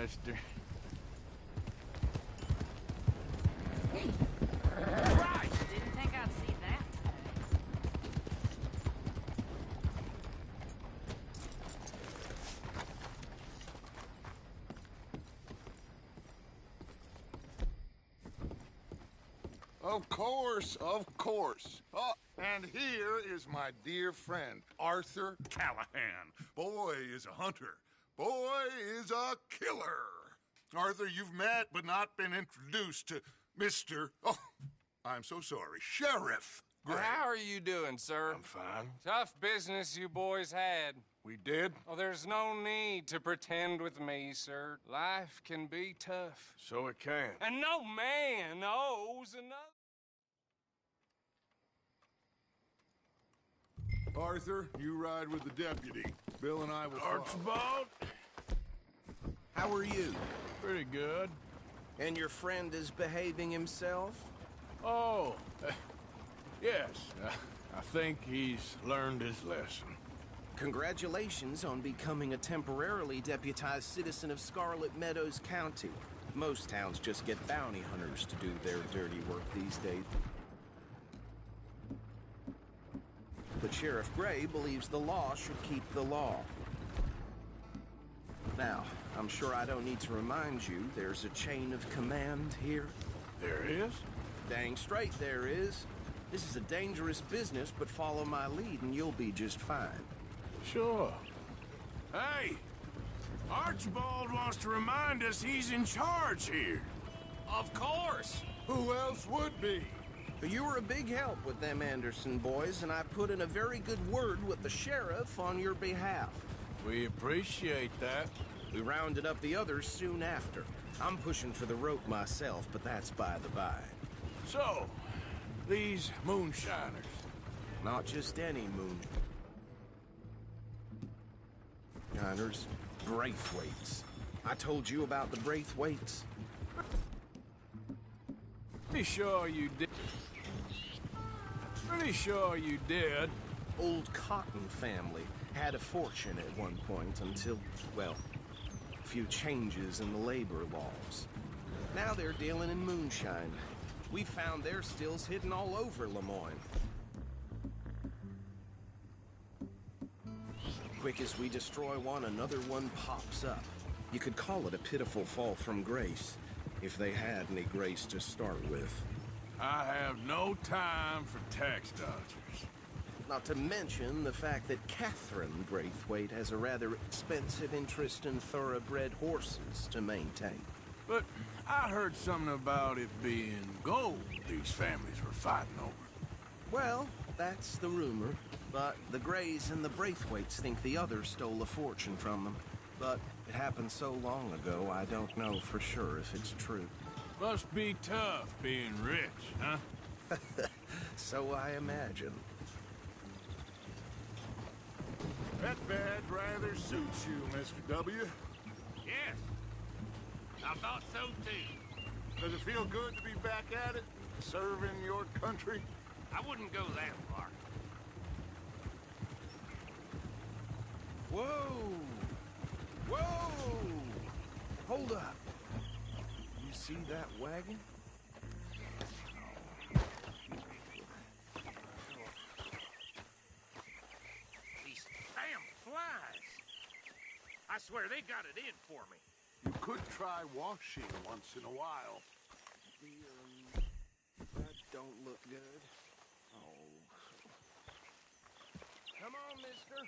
mister. Christ! Didn't think I'd see that Of course, of course. Oh, and here is my dear friend, Arthur Callahan. Boy is a hunter. Boy is a killer. Arthur, you've met but not been introduced to Mr. Oh, I'm so sorry, Sheriff Gray. How are you doing, sir? I'm fine. Tough business you boys had. We did? Oh, there's no need to pretend with me, sir. Life can be tough. So it can. And no man knows another. Arthur, you ride with the deputy. Bill and I will follow. Archibald? How are you? Pretty good. And your friend is behaving himself? Oh, yes. I think he's learned his lesson. Congratulations on becoming a temporarily deputized citizen of Scarlet Meadows County. Most towns just get bounty hunters to do their dirty work these days. But Sheriff Gray believes the law should keep the law. Now, I'm sure I don't need to remind you there's a chain of command here. There is? Dang straight there is. This is a dangerous business, but follow my lead and you'll be just fine. Sure. Hey! Archibald wants to remind us he's in charge here. Of course. Who else would be? But you were a big help with them Anderson boys, and I put in a very good word with the sheriff on your behalf. We appreciate that. We rounded up the others soon after. I'm pushing for the rope myself, but that's by the by. So, these moonshiners. Not just any moonshiners. Braithwaites. I told you about the Braithwaites. Pretty sure you did. Pretty sure you did. Old Cotton family had a fortune at one point until, well, a few changes in the labor laws. Now they're dealing in moonshine. We found their stills hidden all over Lemoyne. Quick as we destroy one, another one pops up. You could call it a pitiful fall from grace, if they had any grace to start with. I have no time for tax dodgers. Not to mention the fact that Catherine Braithwaite has a rather expensive interest in thoroughbred horses to maintain. But I heard something about it being gold these families were fighting over. Well, that's the rumor. But the Greys and the Braithwaites think the others stole a fortune from them. But it happened so long ago, I don't know for sure if it's true. Must be tough being rich, huh? So I imagine. That badge rather suits you, Mr. W. Yes. I thought so too. Does it feel good to be back at it? Serving your country? I wouldn't go that far. Whoa! Whoa! Hold up. You see that wagon? These damn flies. I swear they got it in for me. You could try washing once in a while. That don't look good. Oh. Come on, mister.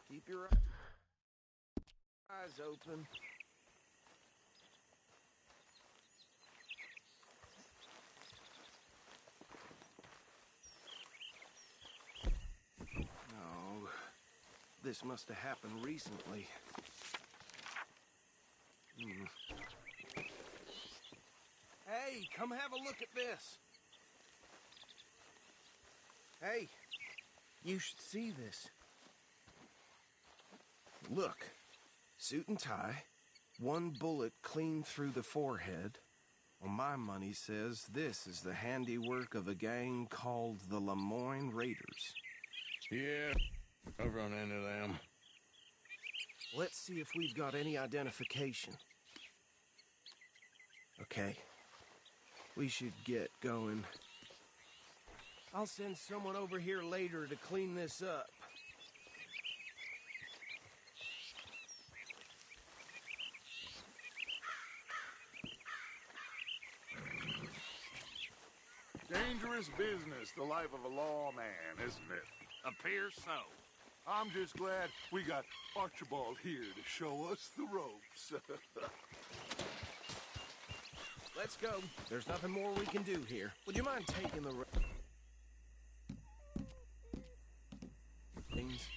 Keep your eyes open. No. This must have happened recently. Hey, come have a look at this. Hey, you should see this. Look, suit and tie, one bullet clean through the forehead. Well, my money says this is the handiwork of a gang called the Lemoyne Raiders. Yeah, I've run into them. Let's see if we've got any identification. Okay. We should get going. I'll send someone over here later to clean this up. Dangerous business, the life of a lawman, isn't it? Appears so. I'm just glad we got Archibald here to show us the ropes. Let's go. There's nothing more we can do here. Would you mind taking the things?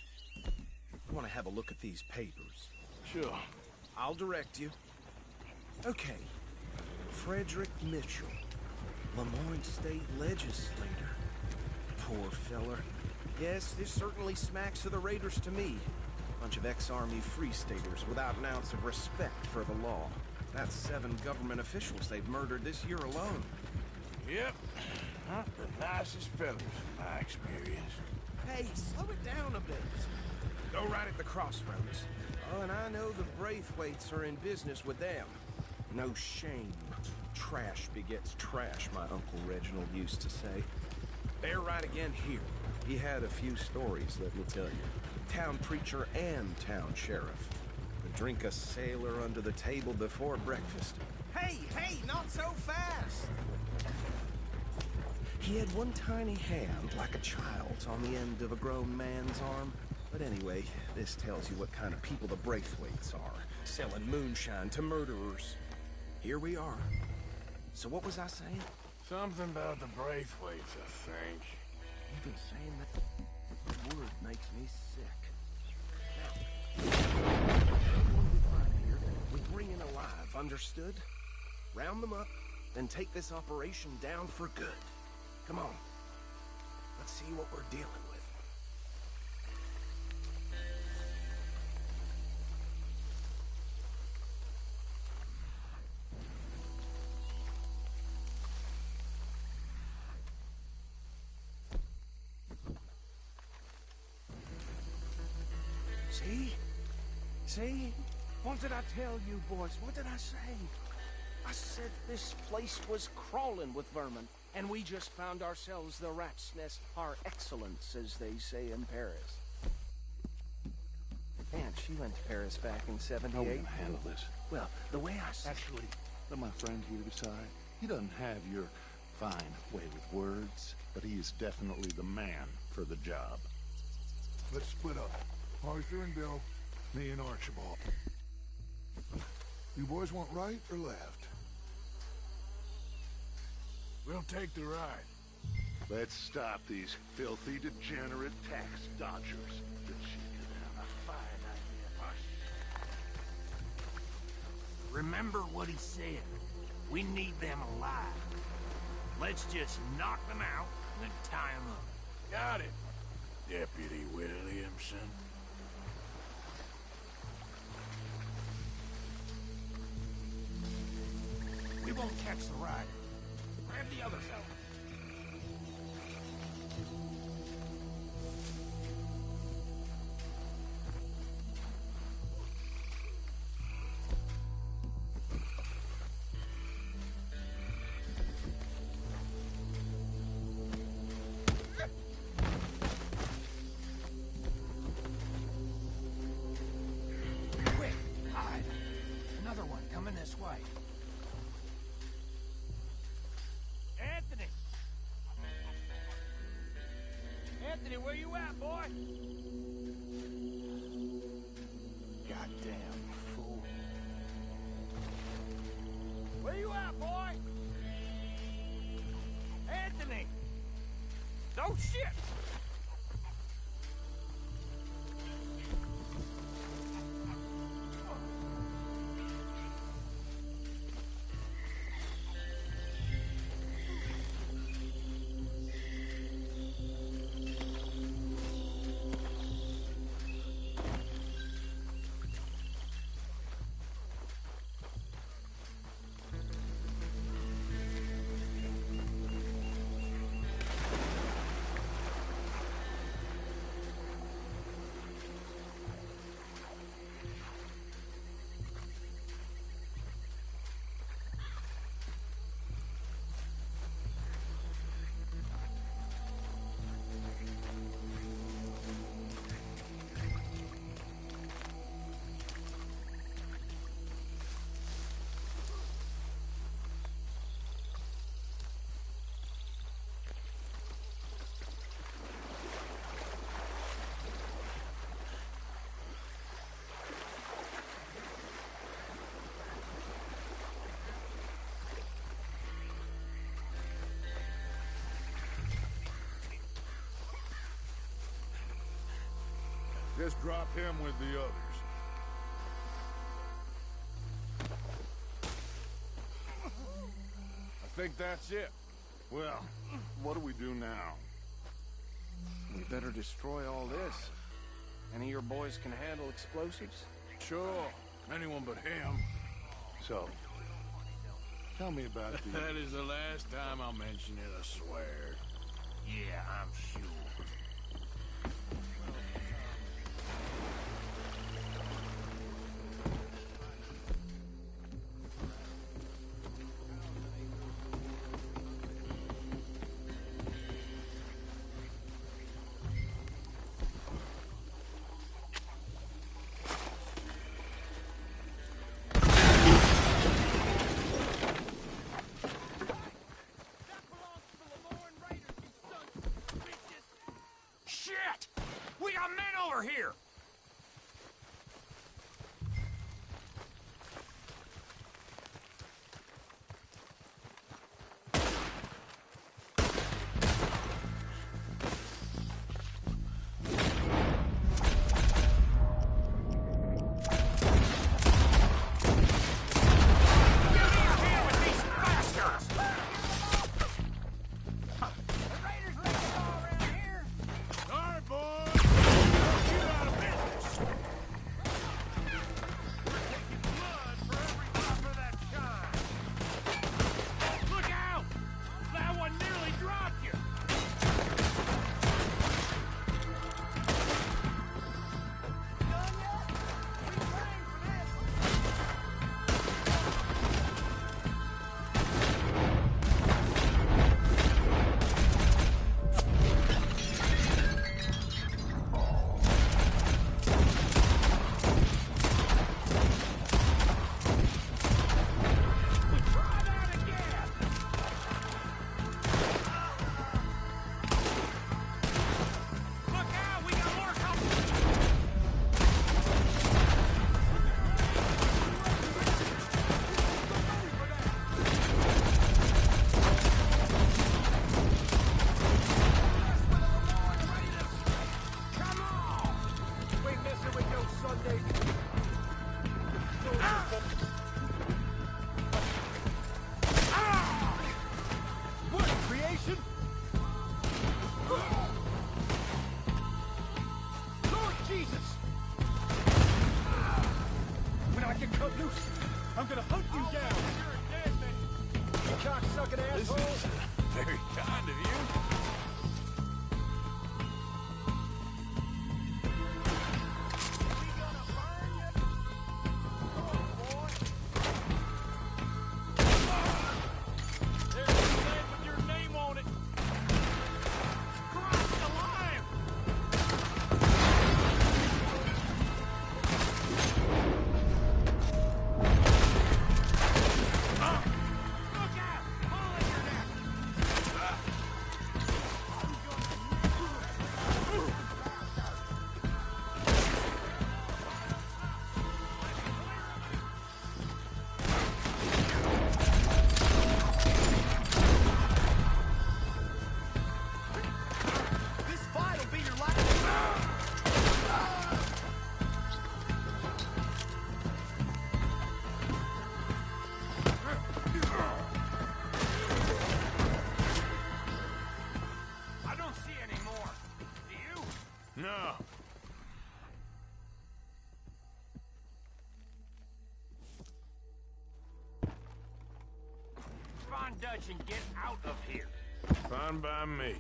I want to have a look at these papers. Sure. I'll direct you. Okay. Frederick Mitchell, Lemoyne State Legislator. Poor feller. Yes, this certainly smacks of the Raiders to me. Bunch of ex-Army Free Staters without an ounce of respect for the law. That's 7 government officials they've murdered this year alone. Yep. Not the nicest fellas in my experience. Hey, slow it down a bit. Go right at the crossroads. Oh, and I know the Braithwaites are in business with them. No shame. Trash begets trash, my Uncle Reginald used to say. They're right again here. He had a few stories, let me tell you. Town preacher and town sheriff. Would drink a sailor under the table before breakfast. Hey, not so fast! He had one tiny hand, like a child's, on the end of a grown man's arm. But anyway, this tells you what kind of people the Braithwaites are. Selling moonshine to murderers. Here we are. So what was I saying? Something about the Braithwaites, I think. You've been saying that. The word makes me sick. Now, everyone we find here, we bring in alive, understood? Round them up, then take this operation down for good. Come on. Let's see what we're dealing with. See? What did I tell you, boys? What did I say? I said this place was crawling with vermin, and we just found ourselves the rat's nest par excellence, as they say in Paris. And she went to Paris back in '78. How are we gonna handle this? Well, the way I see Actually, let my friend here decide. He doesn't have your fine way with words, but he is definitely the man for the job. Let's split up. Arthur and Bill, me and Archibald. You boys want right or left? We'll take the ride. Let's stop these filthy, degenerate tax dodgers. The chicken and a fine idea. Remember what he said. We need them alive. Let's just knock them out and then tie them up. Got it, Deputy Williamson. We won't catch the rider. Grab the other fella. Quick, hide. Another one coming this way. Anthony! Anthony, where you at, boy? Goddamn fool. Where you at, boy? Anthony! No shit! Just drop him with the others. I think that's it. Well, what do we do now? We better destroy all this. Any of your boys can handle explosives? Sure. Anyone but him. So, tell me about the... That is the last time I'll mention it, I swear. Yeah, I'm sure. Shit! We got men over here! Sorry, boys. Get out of business. Blood for every drop of that shine! Look out! That one nearly dropped you! Try that again! Look out! We got more coming! Come on! We messing with no Sunday. What creation? Lord Jesus! When I get cut loose, I'm gonna hunt you down. You're a dead man. You cocksucking This asshole. is very kind of you. There's a flag with your name on it. Christ alive! Look out! Hole in your neck! This fight will be your last. I don't see any more. Do you? No. Find Dutch and get out of here. Fine by me.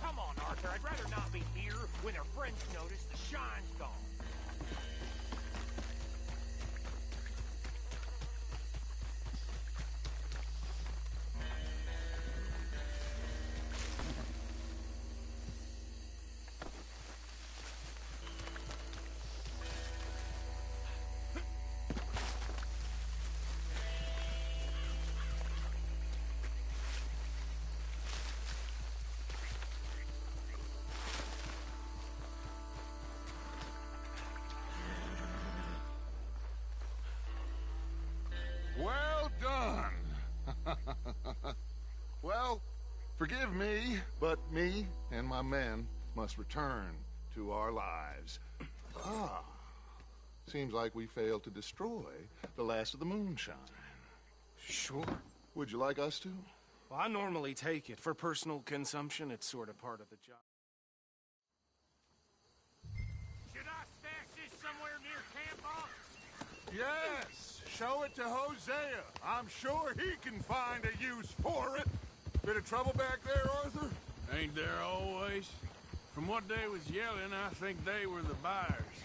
Come on, Arthur. I'd rather not be here when their friends notice the shine's gone. Forgive me, but me and my men must return to our lives. Ah. Seems like we failed to destroy the last of the moonshine. Sure. Would you like us to? Well, I normally take it. For personal consumption, it's sort of part of the job. Should I stash this somewhere near camp, boss? Yes! Show it to Hosea. I'm sure he can find a use for it. Bit of trouble back there, Arthur? Ain't there always? From what they was yelling, I think they were the buyers.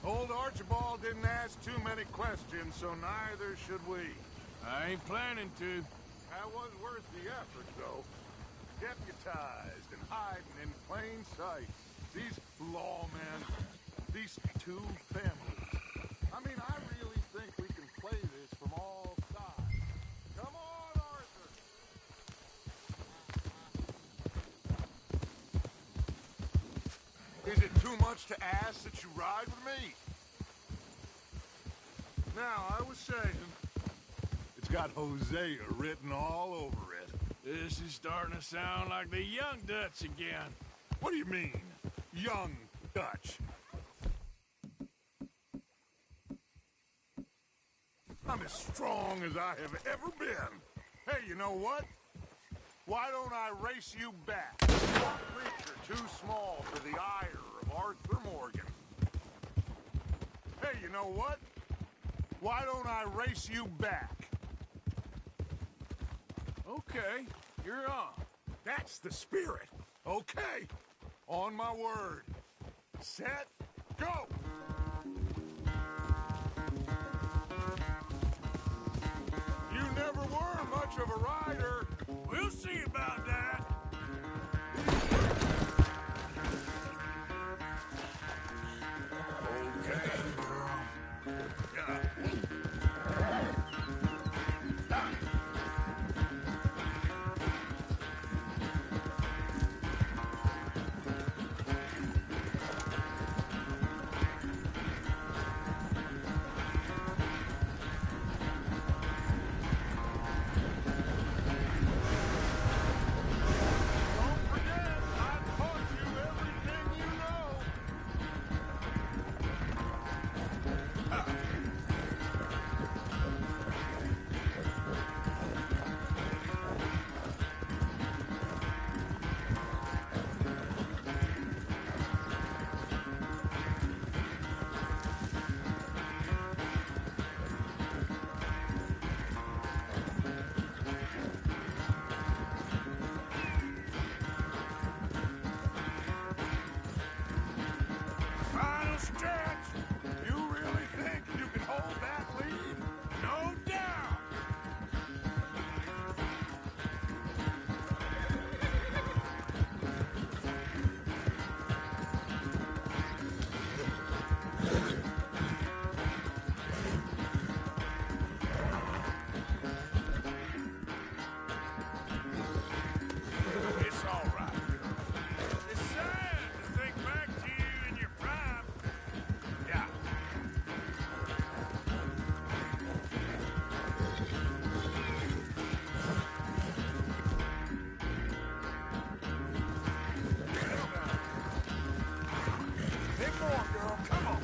Old Archibald didn't ask too many questions, so neither should we. I ain't planning to. That was worth the effort, though. Deputized and hiding in plain sight. These lawmen, these two families. I mean, I really think we can play this from all sides. Come on, Arthur! Is it too much to ask that you ride with me? Now, I was saying, it's got Hosea written all over it. This is starting to sound like the Young Dutch again. What do you mean, young Dutch? I'm as strong as I have ever been. Hey, you know what? Why don't I race you back? Your creature too small for the ire of Arthur Morgan. Hey, you know what? Why don't I race you back? Okay, you're on. That's the spirit. Okay, on my word. Set, go! You never were much of a rider. We'll see about that. Okay, girl. Yeah. Don't forget, I taught you everything you know. Final stretch. You really think you can hold that lead? No doubt. It's all right, girl. It's sad to think back to you in your prime. Yeah. Take more, girl. Come on.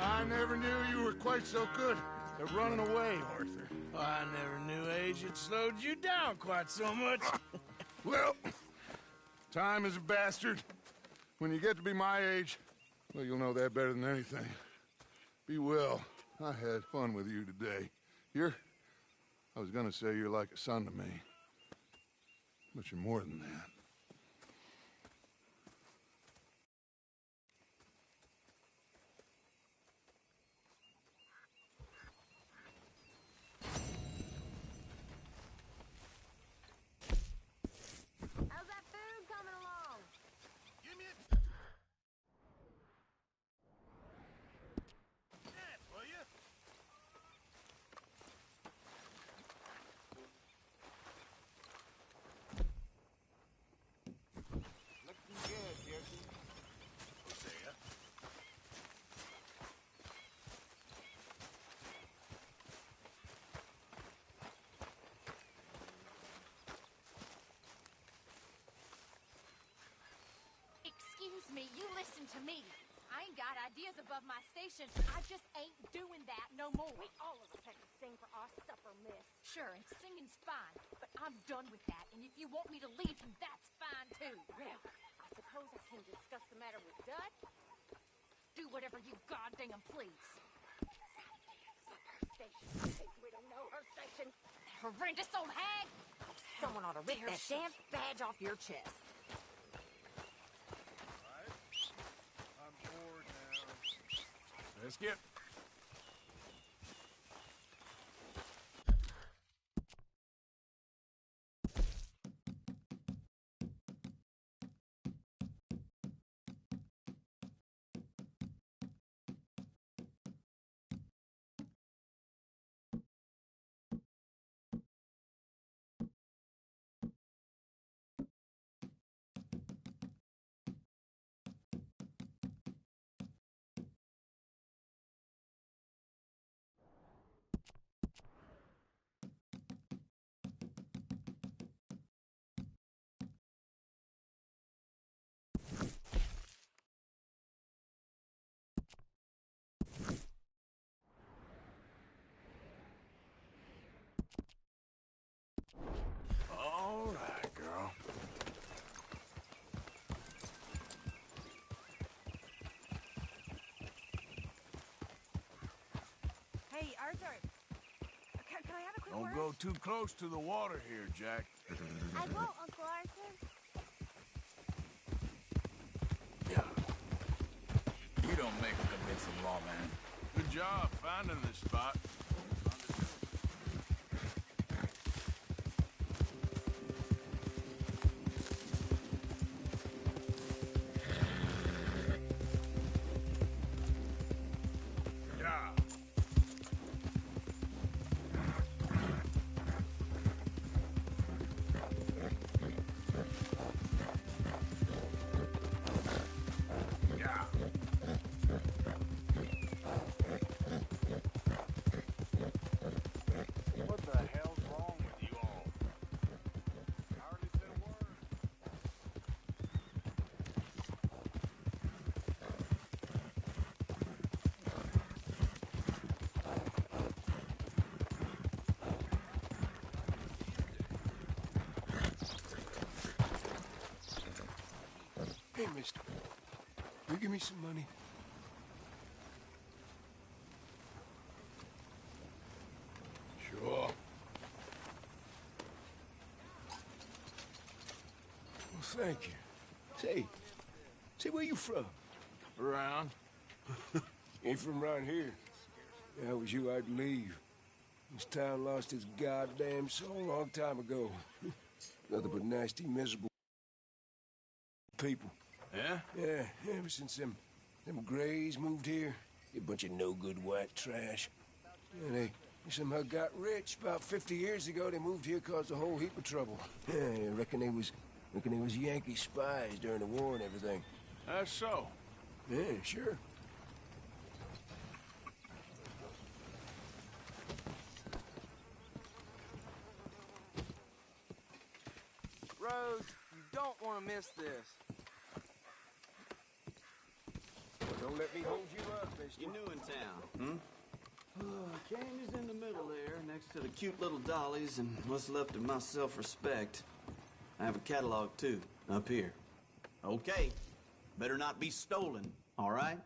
I never knew you were quite so good at running away, Arthur. I never knew age had slowed you down quite so much. Well, time is a bastard. When you get to be my age, well, you'll know that better than anything. Be well. I had fun with you today. I was gonna say you're like a son to me. But you're more than that. How's that food coming along? Give me a... That, will you? listen to me. I ain't got ideas above my station. I just ain't doing that no more. We all of us have to sing for our supper, miss. Sure, and singing's fine, but I'm done with that. And if you want me to leave, that's fine too. Well, I suppose I can discuss the matter with Dud. Do whatever you goddamn please. Station. We don't know her station. Horrendous old hag! Someone ought to rip that damn badge off your chest. I'm bored now. Let's get... All right, girl. Hey, Arthur. Can I have a quick Don't word? go too close to the water here, Jack. I won't, Uncle Arthur. Yeah. You don't make a convincing lawman. Good job finding this spot. Yeah. Yeah. What the hell's wrong with you all? Hardly said a word. Hey, mister. You give me some money? Sure. Well, thank you. Say, where you from? Around. Ain't from around here. If I was you, I'd leave. This town lost its goddamn soul a long time ago. Nothing but nasty, miserable people. Yeah? Yeah, ever since them Grays moved here, a bunch of no-good white trash. Yeah, they somehow got rich. About 50 years ago, they moved here, caused a whole heap of trouble. Yeah, I reckon they was Yankee spies during the war and everything. That's so. Yeah, sure. Rose, you don't want to miss this. Don't let me hold you up, mister. You're new in town, Canyon's in the middle there, next to the cute little dollies and what's left of my self-respect. I have a catalog, too, up here. Okay. Better not be stolen, all right?